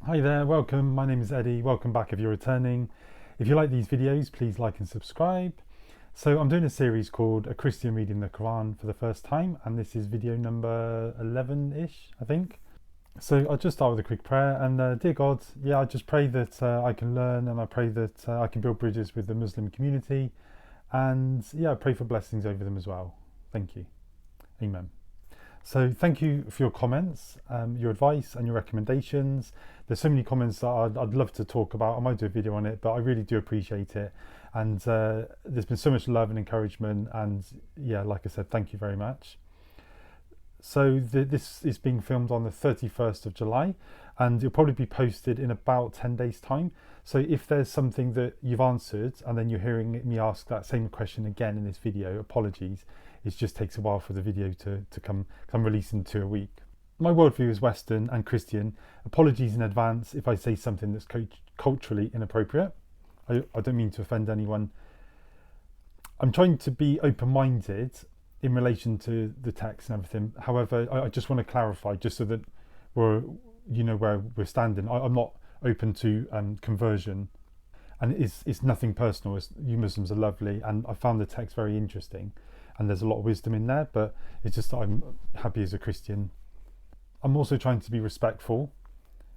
Hi there, welcome. My name is Eddie. Welcome back if you're returning. If you like these videos, please like and subscribe. So I'm doing a series called A Christian Reading the Quran for the first time, and this is video number 11-ish, I think. So I'll just start with a quick prayer. And dear God, I just pray that I can learn, and I pray that I can build bridges with the Muslim community. And I pray for blessings over them as well. Thank you. Amen. So thank you for your comments, your advice and your recommendations. There's so many comments that I'd love to talk about. I might do a video on it, but I really do appreciate it. And there's been so much love and encouragement. And like I said, thank you very much. So this is being filmed on the 31st of July, and it'll probably be posted in about 10 days time. So if there's something that you've answered and then you're hearing me ask that same question again in this video, apologies. It just takes a while for the video to come. I'm releasing 2 a week. My worldview is Western and Christian. Apologies in advance if I say something that's culturally inappropriate. I don't mean to offend anyone. I'm trying to be open-minded in relation to the text and everything. However, I just want to clarify, just so that where we're standing. I'm not open to conversion, and it's nothing personal. You Muslims are lovely, and I found the text very interesting, and there's a lot of wisdom in there. But it's just that I'm happy as a Christian. I'm also trying to be respectful,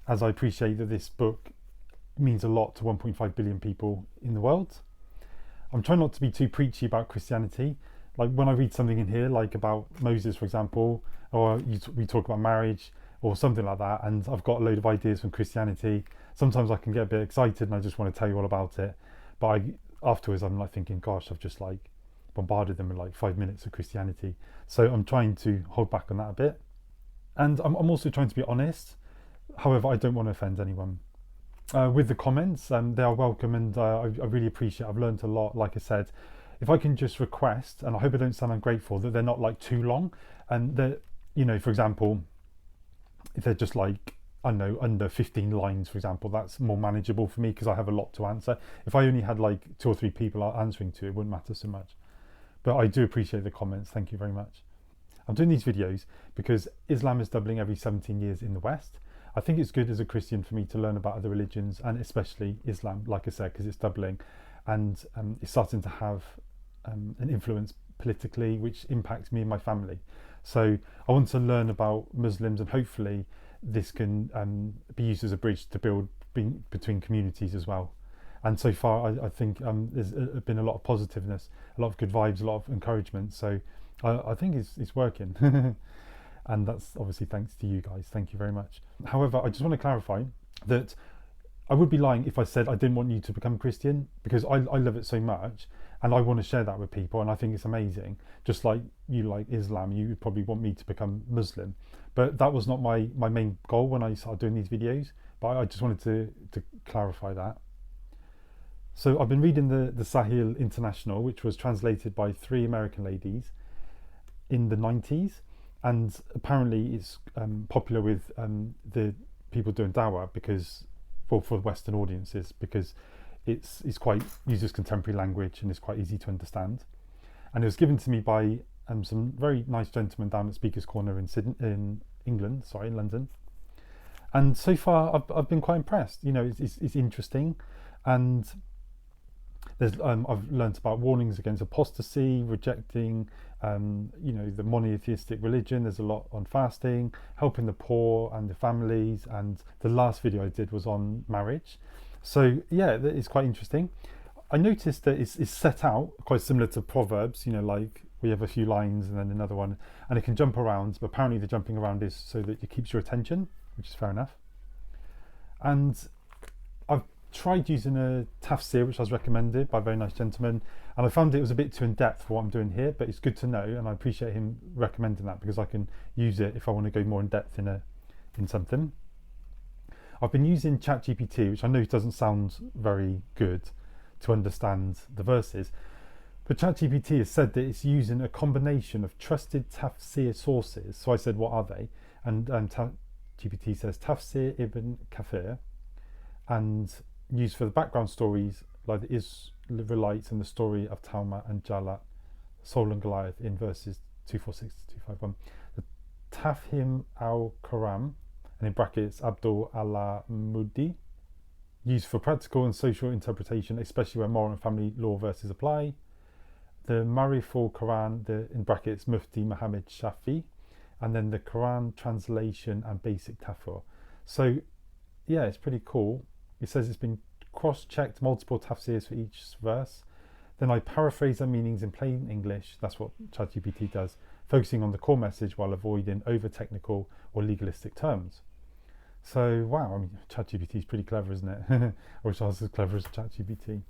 as I appreciate that this book means a lot to 1.5 billion people in the world. I'm trying not to be too preachy about Christianity. Like when I read something in here, like about Moses, for example, or we talk about marriage or something like that, and I've got a load of ideas from Christianity. Sometimes I can get a bit excited and I just want to tell you all about it. But afterwards, I'm like thinking, gosh, I've just like bombarded them with like 5 minutes of Christianity. So I'm trying to hold back on that a bit. And I'm also trying to be honest. However, I don't want to offend anyone. With the comments, they are welcome, and I really appreciate it. I've learned a lot, like I said. If I can just request, and I hope I don't sound ungrateful, that they're not like too long, and that, for example, if they're just like, I don't know, under 15 lines, for example, that's more manageable for me because I have a lot to answer. If I only had like 2 or 3 people answering to it, wouldn't matter so much. But I do appreciate the comments. Thank you very much. I'm doing these videos because Islam is doubling every 17 years in the West. I think it's good as a Christian for me to learn about other religions, and especially Islam, like I said, because it's doubling, and it's starting to have an influence politically, which impacts me and my family. So I want to learn about Muslims, and hopefully this can be used as a bridge to build between communities as well. And so far, I think there's been a lot of positiveness, a lot of good vibes, a lot of encouragement. So I think it's working. And that's obviously thanks to you guys. Thank you very much. However, I just want to clarify that I would be lying if I said I didn't want you to become Christian, because I love it so much and I want to share that with people, and I think it's amazing. Just like you like Islam, you would probably want me to become Muslim. But that was not my main goal when I started doing these videos. But I just wanted to clarify that. So I've been reading the Sahih International, which was translated by 3 American ladies in the 90s. And apparently it's popular with the people doing dawah, because for Western audiences, because it's quite uses contemporary language and it's quite easy to understand. And it was given to me by some very nice gentlemen down at Speaker's Corner in London. And so far I've been quite impressed. It's interesting, and I've learnt about warnings against apostasy, rejecting the monotheistic religion. There's a lot on fasting, helping the poor and the families, and the last video I did was on marriage. So it's quite interesting. I noticed that it's set out quite similar to Proverbs, like we have a few lines and then another one, and it can jump around, but apparently the jumping around is so that it keeps your attention, which is fair enough. And I've tried using a tafsir, which I was recommended by a very nice gentleman, and I found it was a bit too in-depth for what I'm doing here, but it's good to know, and I appreciate him recommending that, because I can use it if I want to go more in-depth in something. I've been using ChatGPT, which I know doesn't sound very good to understand the verses, but ChatGPT has said that it's using a combination of trusted tafsir sources. So I said, what are they? And ChatGPT says Tafsir Ibn Kathir, and used for the background stories like the Israelites and the story of Talma and Jala, Saul and Goliath in verses 246 to 251. The Tafhim al-Quram and in brackets Abdul Allah Mudi, used for practical and social interpretation, especially where moral and family law verses apply. The Mariful Quran, in brackets Mufti Muhammad Shafi, and then the Quran translation and basic tafsir. So yeah, it's pretty cool. It says it's been cross-checked multiple tafsirs for each verse. Then I paraphrase their meanings in plain English. That's what ChatGPT does, focusing on the core message while avoiding over-technical or legalistic terms. So wow, I mean, ChatGPT is pretty clever, isn't it? I wish I was as clever as ChatGPT.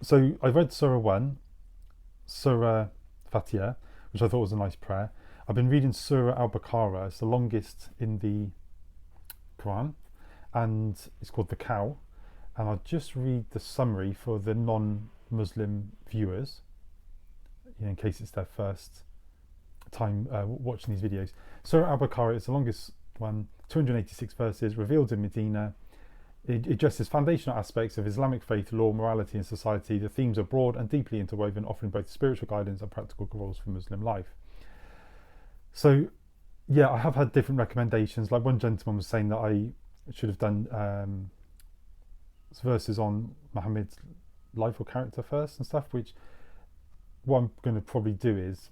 So I read Surah 1, Surah Fatiha, which I thought was a nice prayer. I've been reading Surah Al-Baqarah. It's the longest in the Quran, and it's called the Cow. And I'll just read the summary for the non-Muslim viewers, in case it's their first time watching these videos. Surah Al-Baqarah is the longest one, 286 verses, revealed in Medina. It addresses foundational aspects of Islamic faith, law, morality and society. The themes are broad and deeply interwoven, offering both spiritual guidance and practical rules for Muslim life. So yeah, I have had different recommendations. Like one gentleman was saying that I should have done verses on Muhammad's life or character first and stuff, which what I'm going to probably do is,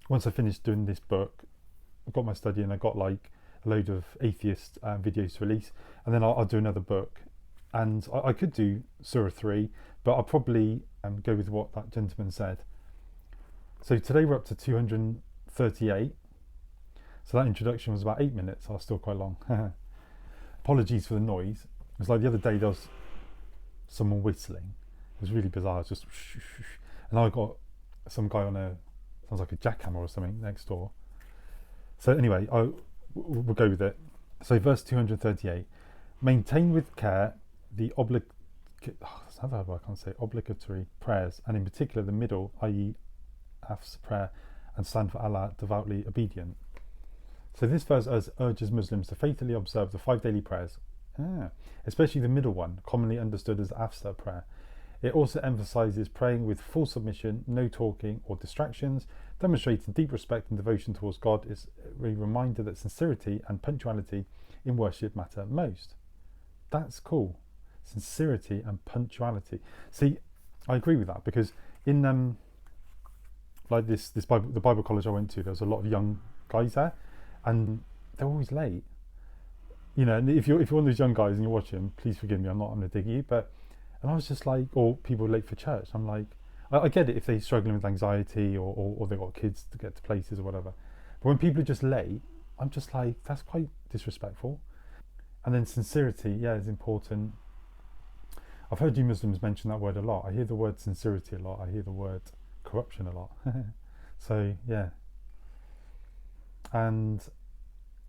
once I finish doing this book, I've got my study and I got like a load of atheist videos to release, and then I'll do another book. And I could do Surah 3, but I'll probably go with what that gentleman said. So today we're up to 238. So that introduction was about 8 minutes. I was still quite long. Apologies for the noise. It was like the other day there was someone whistling. It was really bizarre. It was just and I got some guy on sounds like a jackhammer or something next door. So anyway, we'll go with it. So verse 238. Maintain with care the obligatory prayers, and in particular the middle, i.e. Af's prayer, and stand for Allah devoutly obedient. So this verse urges Muslims to faithfully observe the 5 daily prayers, especially the middle one, commonly understood as Af's prayer. It also emphasizes praying with full submission, no talking or distractions, demonstrating deep respect and devotion towards God. Is a reminder that sincerity and punctuality in worship matter most. That's cool. Sincerity and punctuality. See, I agree with that, because in like the Bible college I went to, there was a lot of young guys there, and they're always late. And if you're one of those young guys and you're watching, please forgive me. I'm not going to dig you, and I was just like, or people late for church. I'm like, I get it if they're struggling with anxiety or they've got kids to get to places or whatever. But when people are just late, I'm just like, that's quite disrespectful. And then sincerity, yeah, is important. I've heard you Muslims mention that word a lot. I hear the word sincerity a lot. I hear the word corruption a lot. So yeah. And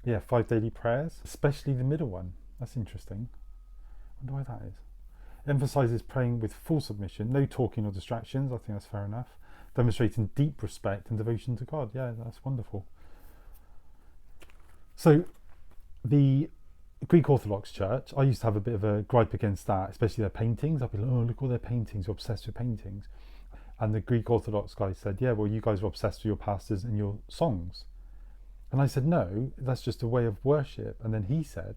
yeah, 5 daily prayers, especially the middle one. That's interesting. I wonder why that is. It emphasizes praying with full submission, no talking or distractions. I think that's fair enough. Demonstrating deep respect and devotion to God. Yeah, that's wonderful. So the Greek Orthodox Church, I used to have a bit of a gripe against that, especially their paintings. I'd be like, oh, look all their paintings, you're obsessed with paintings. And the Greek Orthodox guy said, yeah, well, you guys are obsessed with your pastors and your songs. And I said, no, that's just a way of worship. And then he said,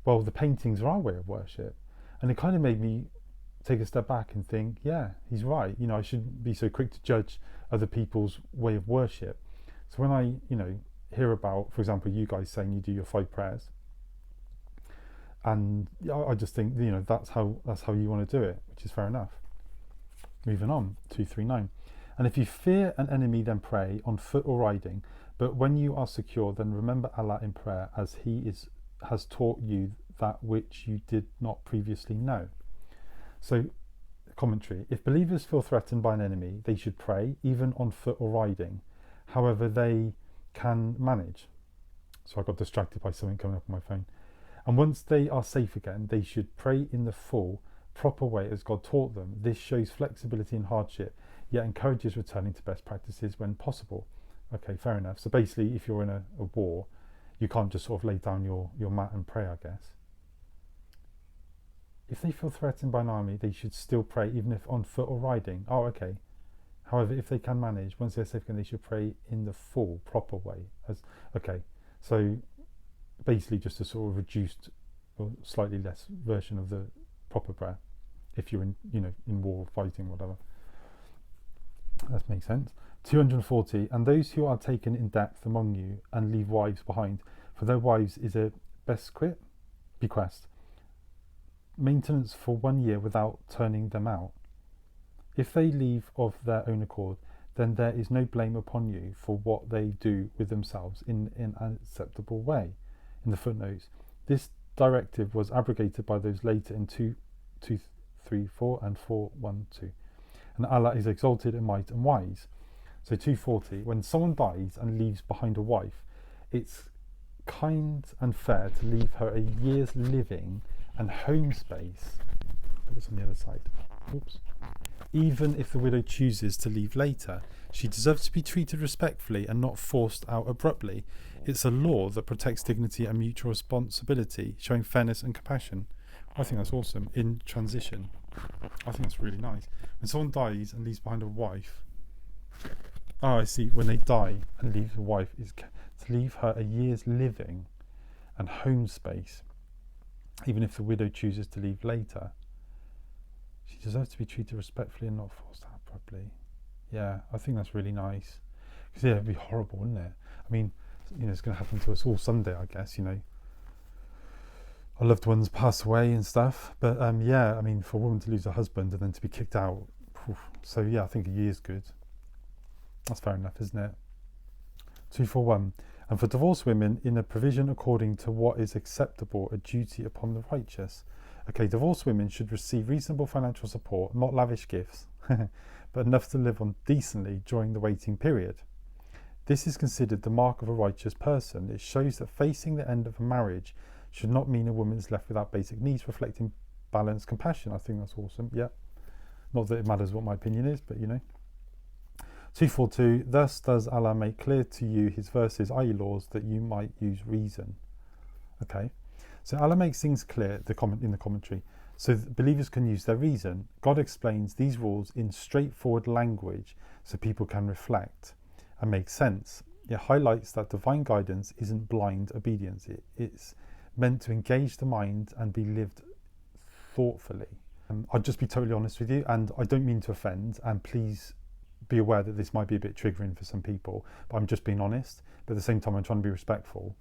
well, the paintings are our way of worship. And it kind of made me take a step back and think, yeah, he's right. I shouldn't be so quick to judge other people's way of worship. So when I, hear about, for example, you guys saying you do your 5 prayers, and I just think, that's how you want to do it, which is fair enough. Moving on, 239. And if you fear an enemy, then pray on foot or riding. But when you are secure, then remember Allah in prayer, as He has taught you that which you did not previously know. So, commentary. If believers feel threatened by an enemy, they should pray, even on foot or riding. However, they can manage. So I got distracted by something coming up on my phone. And once they are safe again, they should pray in the full, proper way as God taught them. This shows flexibility in hardship, yet encourages returning to best practices when possible. Okay, fair enough. So basically, if you're in a war, you can't just sort of lay down your mat and pray, I guess. If they feel threatened by an army, they should still pray, even if on foot or riding. Oh, okay. However, if they can manage, once they're safe again, they should pray in the full, proper way. Okay, so basically just a sort of reduced or slightly less version of the proper prayer if you're in, in war, fighting, whatever. That makes sense. 240, and those who are taken in depth among you and leave wives behind, for their wives is a bequest, maintenance for 1 year without turning them out. If they leave of their own accord, then there is no blame upon you for what they do with themselves in an acceptable way. In the footnotes, this directive was abrogated by those later in 2:3:4 and 4:1:2. And Allah is exalted in might and wise. So 240, when someone dies and leaves behind a wife, it's kind and fair to leave her a year's living and home space. Put this on the other side. Oops. Even if the widow chooses to leave later, she deserves to be treated respectfully and not forced out abruptly. It's a law that protects dignity and mutual responsibility, showing fairness and compassion. I think that's awesome. In transition, I think that's really nice. When someone dies and leaves behind a wife, I see. When they die and leave a wife, is to leave her a year's living and home space, even if the widow chooses to leave later. She deserves to be treated respectfully and not forced out properly. Yeah, I think that's really nice. Because it'd be horrible, wouldn't it? I mean, it's going to happen to us all someday, I guess. Our loved ones pass away and stuff. But yeah, I mean, for a woman to lose her husband and then to be kicked out. So yeah, I think a year's good. That's fair enough, isn't it? 241. And for divorced women, in a provision according to what is acceptable, a duty upon the righteous. Okay, divorced women should receive reasonable financial support, not lavish gifts, but enough to live on decently during the waiting period. This is considered the mark of a righteous person. It shows that facing the end of a marriage should not mean a woman is left without basic needs, reflecting balance, compassion. I think that's awesome. Yeah. Not that it matters what my opinion is, but 242, thus does Allah make clear to you his verses, i.e. laws, that you might use reason. Okay, so Allah makes things clear in the commentary, so that believers can use their reason. God explains these rules in straightforward language so people can reflect and make sense. It highlights that divine guidance isn't blind obedience. It's meant to engage the mind and be lived thoughtfully. I'll just be totally honest with you, and I don't mean to offend, and please be aware that this might be a bit triggering for some people, but I'm just being honest. But at the same time, I'm trying to be respectful.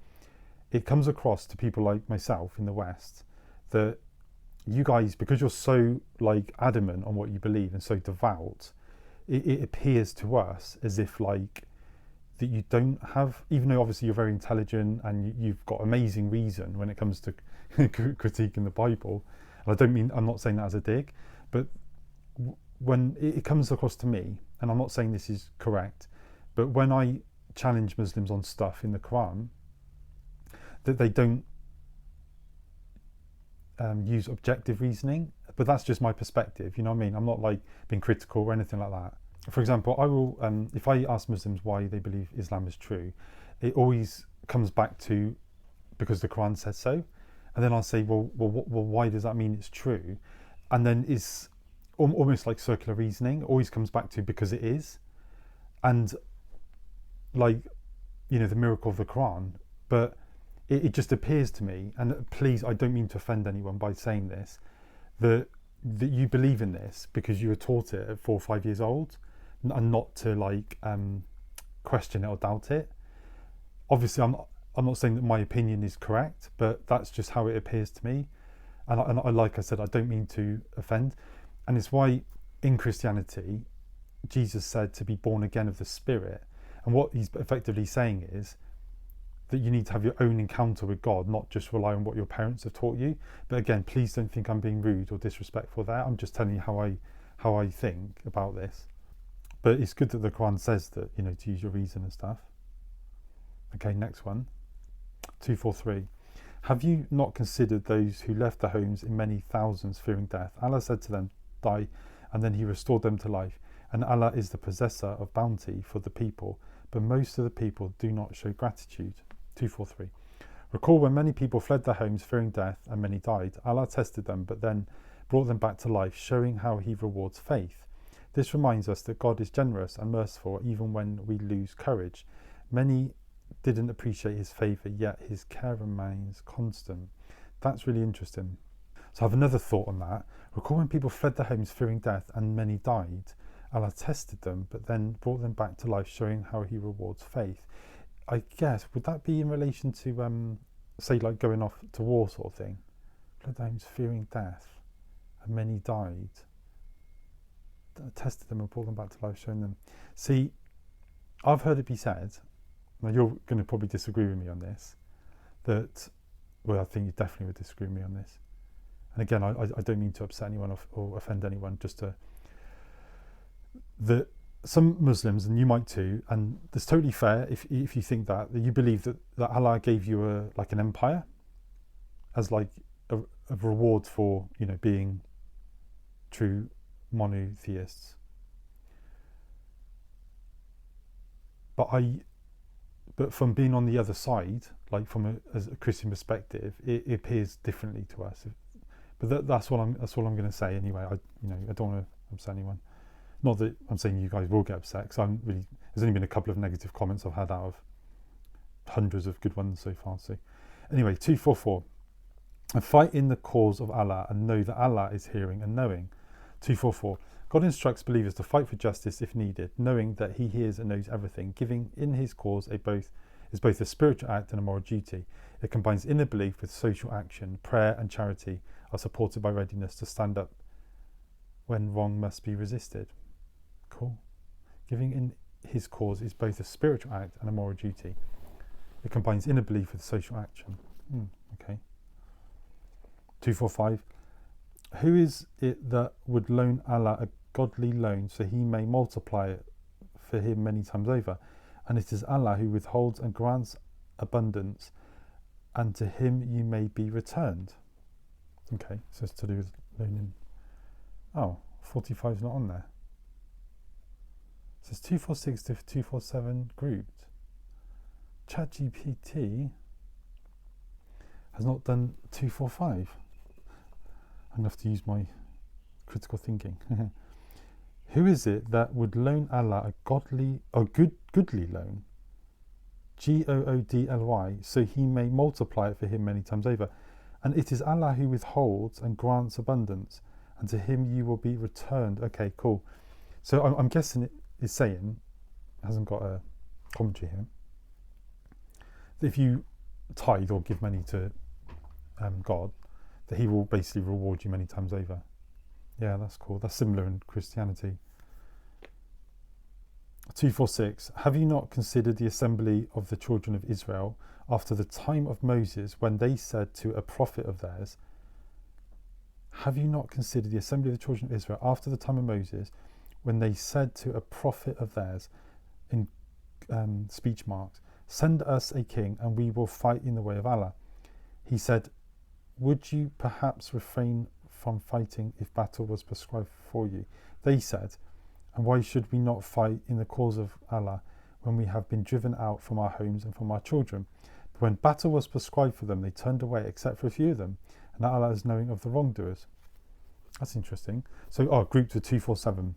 It comes across to people like myself in the West that you guys, because you're so adamant on what you believe and so devout, it appears to us as if that you don't have, even though obviously you're very intelligent and you've got amazing reason when it comes to critiquing the Bible. And I'm not saying that as a dig, but when it comes across to me, and I'm not saying this is correct, but when I challenge Muslims on stuff in the Quran, that they don't use objective reasoning, but that's just my perspective, you know what I mean? I'm not being critical or anything like that. For example, I will, if I ask Muslims why they believe Islam is true, it always comes back to because the Quran says so, and then I'll say, well, why does that mean it's true? And then it's almost like circular reasoning. It always comes back to because it is, and the miracle of the Quran. But it just appears to me, and please, I don't mean to offend anyone by saying this, that you believe in this because you were taught it at 4 or 5 years old, and not to question it or doubt it. Obviously, I'm not saying that my opinion is correct, but that's just how it appears to me. And like I said, I don't mean to offend. And it's why in Christianity, Jesus said to be born again of the Spirit. And what he's effectively saying is that you need to have your own encounter with God, not just rely on what your parents have taught you. But again, please don't think I'm being rude or disrespectful there. I'm just telling you how I think about this. But it's good that the Quran says that, to use your reason and stuff. Okay, next one. 243. Have you not considered those who left their homes in many thousands fearing death? Allah said to them, die, and then he restored them to life. And Allah is the possessor of bounty for the people, but most of the people do not show gratitude. 243. Recall when many people fled their homes fearing death and many died. Allah tested them, but then brought them back to life, showing how he rewards faith. This reminds us that God is generous and merciful even when we lose courage. Many didn't appreciate his favour, yet his care remains constant. That's really interesting. So I have another thought on that. Recall when people fled their homes fearing death and many died. Allah tested them, but then brought them back to life, showing how he rewards faith. I guess, would that be in relation to, say, like going off to war sort of thing? Fled their homes fearing death and many died. Tested them and brought them back to life, showing them. See, I've heard it be said, now you're going to probably disagree with me on this, that, well, I think you definitely would disagree with me on this. And again, I don't mean to upset anyone or offend anyone, that some Muslims, and you might too, and it's totally fair if you think that you believe that Allah gave you like an empire as like a reward for, you know, being true monotheists. But from being on the other side, like as a Christian perspective, it appears differently to us. But that's all I'm going to say anyway. I don't want to upset anyone. Not that I'm saying you guys will get upset, because there's only been a couple of negative comments I've had out of hundreds of good ones so far. So anyway, 244. And fight in the cause of Allah and know that Allah is hearing and knowing. 244. God instructs believers to fight for justice if needed, knowing that he hears and knows everything. Giving in his cause is both a spiritual act and a moral duty. It combines inner belief with social action. Prayer and charity are supported by readiness to stand up when wrong must be resisted. Cool. Giving in his cause is both a spiritual act and a moral duty. It combines inner belief with social action. Okay. 245. Who is it that would loan Allah a godly loan so he may multiply it for him many times over? And it is Allah who withholds and grants abundance, and to him you may be returned. Okay, so it's to do with loaning. Oh, 45 is not on there. It says 246 to 247 grouped. ChatGPT has not done 245. I'm going to have to use my critical thinking. Who is it that would loan Allah a goodly loan, Goodly, so he may multiply it for him many times over? And it is Allah who withholds and grants abundance, and to him you will be returned. Okay, cool. So I'm guessing it is saying, it hasn't got a commentary here, that if you tithe or give money to God, that he will basically reward you many times over. Yeah, that's cool. That's similar in Christianity. 246. Have you not considered the assembly of the children of Israel after the time of Moses, when they said to a prophet of theirs? Have you not considered the assembly of the children of Israel after the time of Moses, when they said to a prophet of theirs, in speech marks, send us a king and we will fight in the way of Allah? He said, would you perhaps refrain from fighting if battle was prescribed for you? They said, and why should we not fight in the cause of Allah when we have been driven out from our homes and from our children? But when battle was prescribed for them, they turned away except for a few of them, and Allah is knowing of the wrongdoers. That's interesting. So, grouped with 247.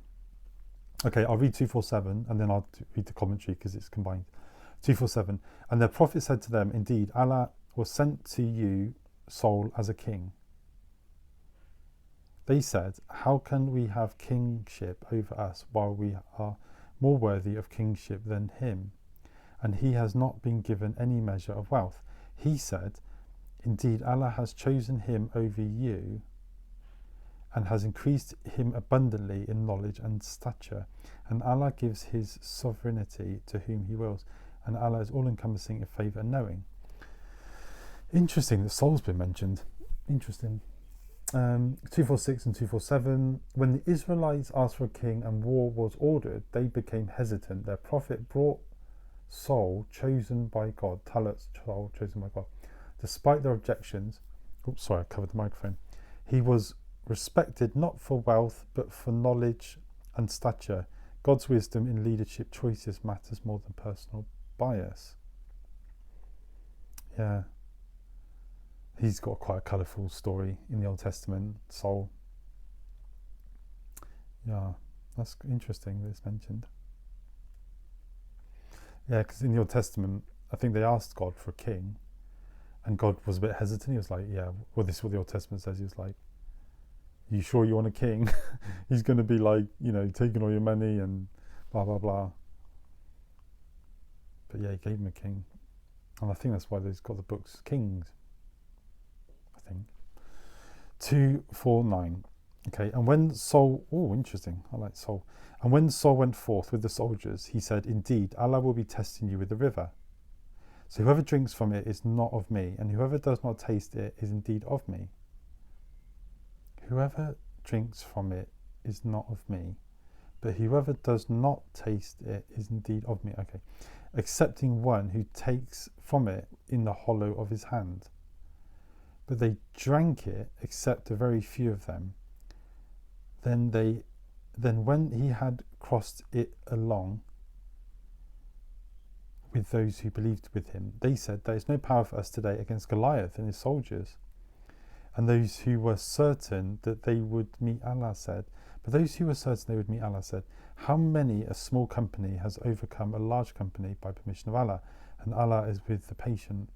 Okay, I'll read 247 and then I'll read the commentary because it's combined. 247. And their prophet said to them, indeed, Allah was sent to you, Saul, as a king. They said, how can we have kingship over us while we are more worthy of kingship than him? And he has not been given any measure of wealth. He said, indeed, Allah has chosen him over you and has increased him abundantly in knowledge and stature. And Allah gives his sovereignty to whom he wills. And Allah is all-encompassing in favour and knowing. Interesting that Saul's been mentioned. Interesting. 246 and 247. When the Israelites asked for a king and war was ordered, they became hesitant. Their prophet brought Saul, chosen by God. Saul, chosen by God. Despite their objections, oops, sorry, I covered the microphone. He was respected not for wealth, but for knowledge and stature. God's wisdom in leadership choices matters more than personal bias. Yeah. He's got quite a colourful story in the Old Testament, Saul. Yeah, that's interesting that it's mentioned. Yeah, because in the Old Testament, I think they asked God for a king, and God was a bit hesitant. He was like, yeah, well, this is what the Old Testament says. He was like, you sure you want a king? He's going to be like, taking all your money and blah, blah, blah. But yeah, he gave him a king. And I think that's why they've got the books Kings, I think. 2:4-9. Okay, and when Saul, interesting, I like Saul. And when Saul went forth with the soldiers, he said, indeed, Allah will be testing you with the river. So whoever drinks from it is not of me, and whoever does not taste it is indeed of me. Whoever drinks from it is not of me, but whoever does not taste it is indeed of me. Okay, excepting one who takes from it in the hollow of his hand. But they drank it, except a very few of them. Then when he had crossed it along with those who believed with him, they said, there is no power for us today against Goliath and his soldiers. And those who were certain that they would meet Allah said, how many a small company has overcome a large company by permission of Allah, and Allah is with the patient.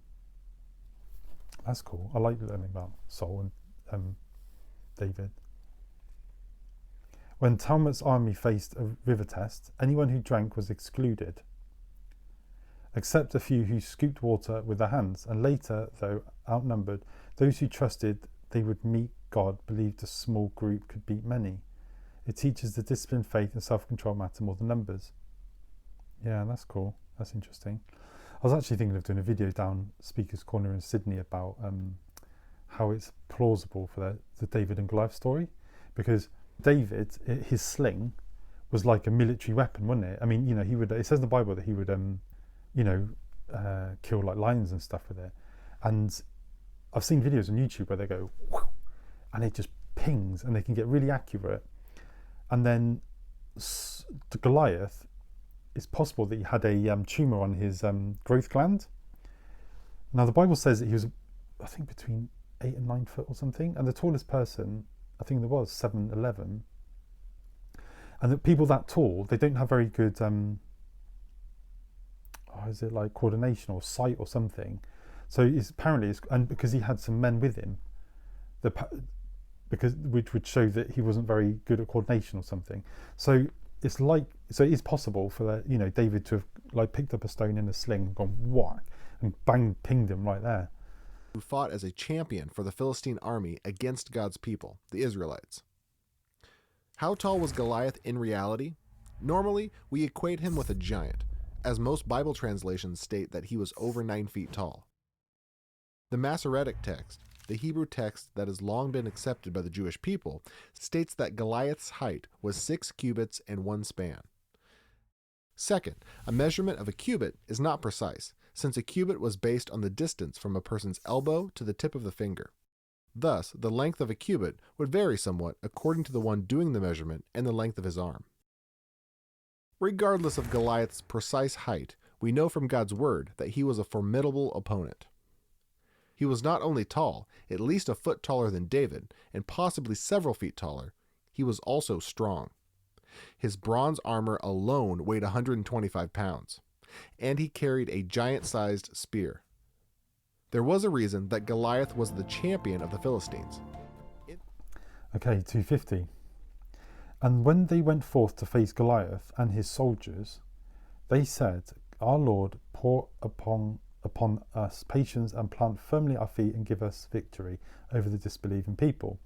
That's cool. I like learning about Saul and David. When Talmud's army faced a river test, anyone who drank was excluded, except a few who scooped water with their hands, and later, though outnumbered, those who trusted they would meet God believed a small group could beat many. It teaches the discipline, faith and self-control matter more than numbers. Yeah, that's cool. That's interesting. I was actually thinking of doing a video down Speaker's Corner in Sydney about how it's plausible for the David and Goliath story, because David, his sling was like a military weapon, wasn't it? I mean, he would. It says in the Bible that he would, kill like lions and stuff with it. And I've seen videos on YouTube where they go, whoosh, and it just pings, and they can get really accurate. And then the Goliath, it's possible that he had a tumor on his growth gland. Now the Bible says that he was, I think, between 8 and 9 foot or something, and the tallest person, I think there was 7'11", and the people that tall, they don't have very good is it like coordination or sight or something. So and because he had some men with him, which would show that he wasn't very good at coordination or something. So it is possible for David to have like picked up a stone in a sling, gone whack, and bang, pinged him right there. Who fought as a champion for the Philistine army against God's people, the Israelites. How tall was Goliath in reality? Normally, we equate him with a giant, as most Bible translations state that he was over 9 feet tall. The Masoretic text, the Hebrew text that has long been accepted by the Jewish people, states that Goliath's height was 6 cubits and 1 span. Second, a measurement of a cubit is not precise, since a cubit was based on the distance from a person's elbow to the tip of the finger. Thus, the length of a cubit would vary somewhat according to the one doing the measurement and the length of his arm. Regardless of Goliath's precise height, we know from God's word that he was a formidable opponent. He was not only tall, at least a foot taller than David, and possibly several feet taller, he was also strong. His bronze armor alone weighed 125 pounds, and he carried a giant-sized spear. There was a reason that Goliath was the champion of the Philistines. Okay, 250. And when they went forth to face Goliath and his soldiers, they said, our Lord, pour upon us patience and plant firmly our feet and give us victory over the disbelieving people.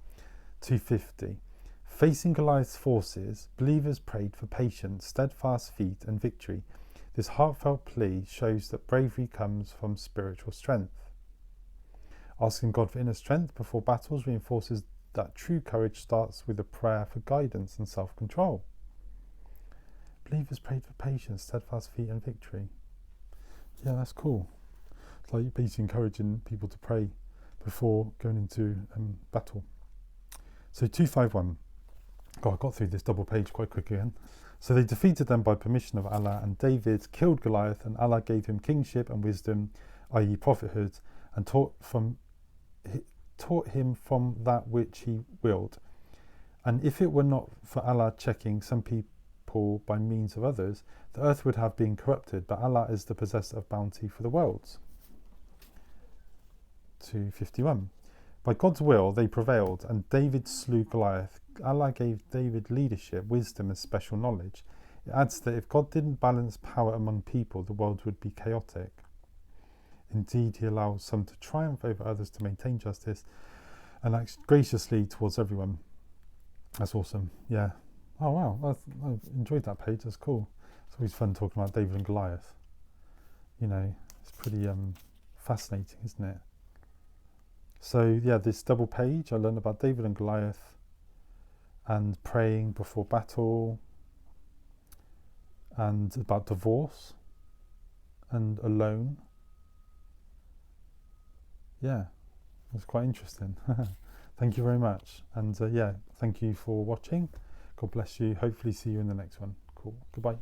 250. Facing Goliath's forces, believers prayed for patience, steadfast feet and victory. This heartfelt plea shows that bravery comes from spiritual strength. Asking God for inner strength before battles reinforces that true courage starts with a prayer for guidance and self-control. Believers prayed for patience, steadfast feet and victory. Yeah, that's cool. It's like basically encouraging people to pray before going into battle. So 251. God, I got through this double page quite quick again. So they defeated them by permission of Allah, and David killed Goliath, and Allah gave him kingship and wisdom, i.e. prophethood, and taught him from that which he willed. And if it were not for Allah checking some people people by means of others, the earth would have been corrupted, but Allah is the possessor of bounty for the worlds. 251. By God's will they prevailed, and David slew Goliath. Allah gave David leadership, wisdom and special knowledge. It adds that if God didn't balance power among people, the world would be chaotic. Indeed, he allows some to triumph over others to maintain justice and acts graciously towards everyone. That's awesome. Yeah. Oh, wow. I enjoyed that page. That's cool. It's always fun talking about David and Goliath. You know, it's pretty fascinating, isn't it? So, yeah, this double page, I learned about David and Goliath and praying before battle and about divorce and alone. Yeah, it was quite interesting. Thank you very much. And yeah, thank you for watching. God bless you. Hopefully see you in the next one. Cool. Goodbye.